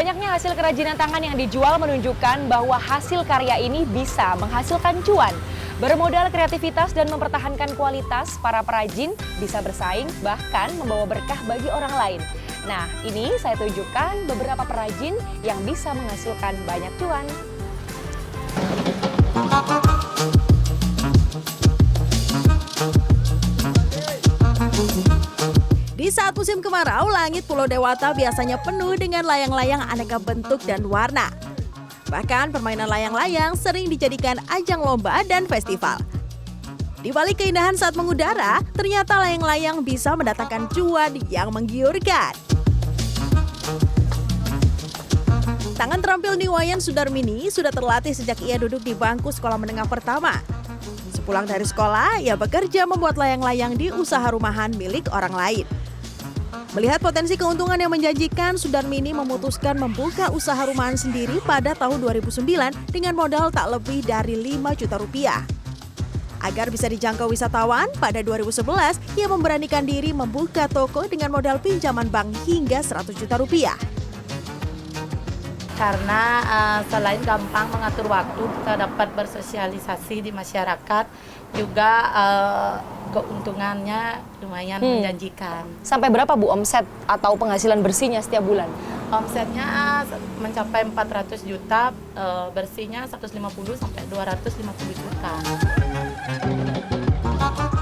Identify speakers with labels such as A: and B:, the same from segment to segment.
A: Banyaknya hasil kerajinan tangan yang dijual menunjukkan bahwa hasil karya ini bisa menghasilkan cuan. Bermodal kreativitas dan mempertahankan kualitas, para perajin bisa bersaing bahkan membawa berkah bagi orang lain. Nah, ini saya tunjukkan beberapa perajin yang bisa menghasilkan banyak cuan.
B: Di saat musim kemarau, langit Pulau Dewata biasanya penuh dengan layang-layang aneka bentuk dan warna. Bahkan permainan layang-layang sering dijadikan ajang lomba dan festival. Di balik keindahan saat mengudara, ternyata layang-layang bisa mendatangkan cuan yang menggiurkan. Tangan terampil Niwayan Sudarmini sudah terlatih sejak ia duduk di bangku sekolah menengah pertama. Sepulang dari sekolah, ia bekerja membuat layang-layang di usaha rumahan milik orang lain. Melihat potensi keuntungan yang menjanjikan, Sudarmini memutuskan membuka usaha rumahan sendiri pada tahun 2009 dengan modal tak lebih dari 5 juta rupiah. Agar bisa dijangkau wisatawan, pada 2011 ia memberanikan diri membuka toko dengan modal pinjaman bank hingga 100 juta rupiah.
C: Karena selain gampang mengatur waktu, kita dapat bersosialisasi di masyarakat, juga keuntungannya lumayan menjanjikan.
A: Sampai berapa Bu omset atau penghasilan bersihnya setiap bulan?
C: Omsetnya mencapai 400 juta, bersihnya 150 sampai 250 juta.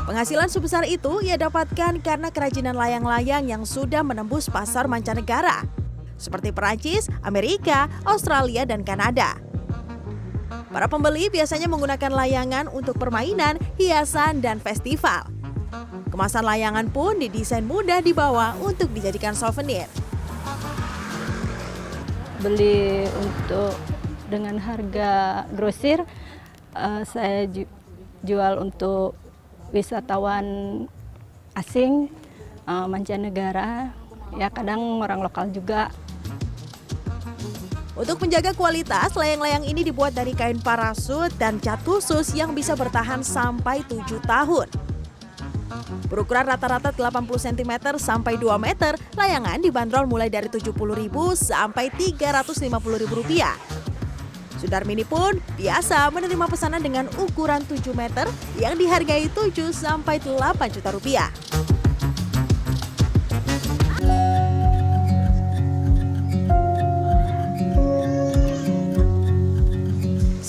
B: Penghasilan sebesar itu ia dapatkan karena kerajinan layang-layang yang sudah menembus pasar mancanegara, seperti Perancis, Amerika, Australia, dan Kanada. Para pembeli biasanya menggunakan layangan untuk permainan, hiasan, dan festival. Kemasan layangan pun didesain mudah dibawa untuk dijadikan souvenir.
D: Beli untuk dengan harga grosir, saya jual untuk wisatawan asing, mancanegara, ya kadang orang lokal juga.
B: Untuk menjaga kualitas, layang-layang ini dibuat dari kain parasut dan cat khusus yang bisa bertahan sampai 7 tahun. Berukuran rata-rata 80 cm sampai 2 meter, layangan dibanderol mulai dari Rp70.000 sampai Rp350.000. Sudarmini pun biasa menerima pesanan dengan ukuran 7 meter yang dihargai 7 sampai 8 juta rupiah.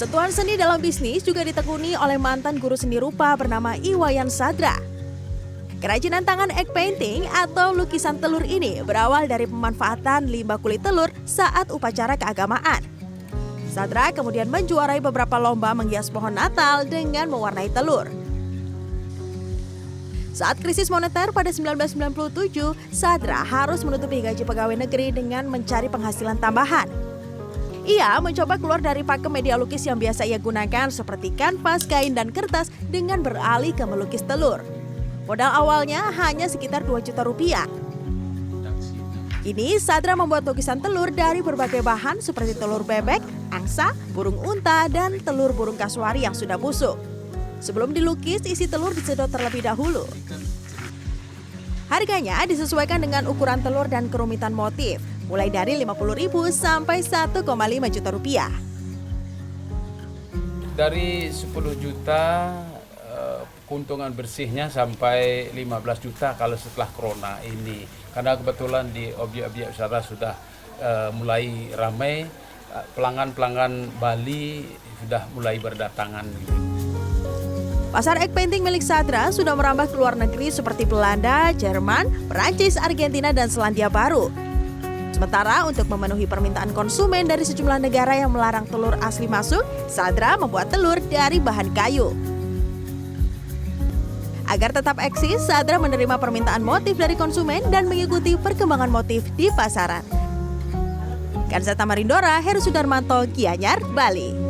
B: Sentuhan seni dalam bisnis juga ditekuni oleh mantan guru seni rupa bernama Iwayan Sadra. Kerajinan tangan egg painting atau lukisan telur ini berawal dari pemanfaatan limbah kulit telur saat upacara keagamaan. Sadra kemudian menjuarai beberapa lomba menghias pohon Natal dengan mewarnai telur. Saat krisis moneter pada 1997, Sadra harus menutupi gaji pegawai negeri dengan mencari penghasilan tambahan. Ia mencoba keluar dari pakem media lukis yang biasa ia gunakan seperti kanvas, kain, dan kertas dengan beralih ke melukis telur. Modal awalnya hanya sekitar 2 juta rupiah. Kini Sadra membuat lukisan telur dari berbagai bahan seperti telur bebek, angsa, burung unta, dan telur burung kasuari yang sudah busuk. Sebelum dilukis, isi telur disedot terlebih dahulu. Harganya disesuaikan dengan ukuran telur dan kerumitan motif, mulai dari Rp50.000 sampai Rp1,5 juta rupiah.
E: Dari 10 juta keuntungan bersihnya sampai 15 juta kalau setelah corona ini. Karena kebetulan di objek-objek wisata sudah mulai ramai, pelanggan-pelanggan Bali sudah mulai berdatangan.
B: Pasar egg painting milik Sadra sudah merambah ke luar negeri seperti Belanda, Jerman, Perancis, Argentina, dan Selandia Baru. Sementara untuk memenuhi permintaan konsumen dari sejumlah negara yang melarang telur asli masuk, Sadra membuat telur dari bahan kayu. Agar tetap eksis, Sadra menerima permintaan motif dari konsumen dan mengikuti perkembangan motif di pasaran. Kanzata Marindora, Heru Sudarmanto, Gianyar, Bali.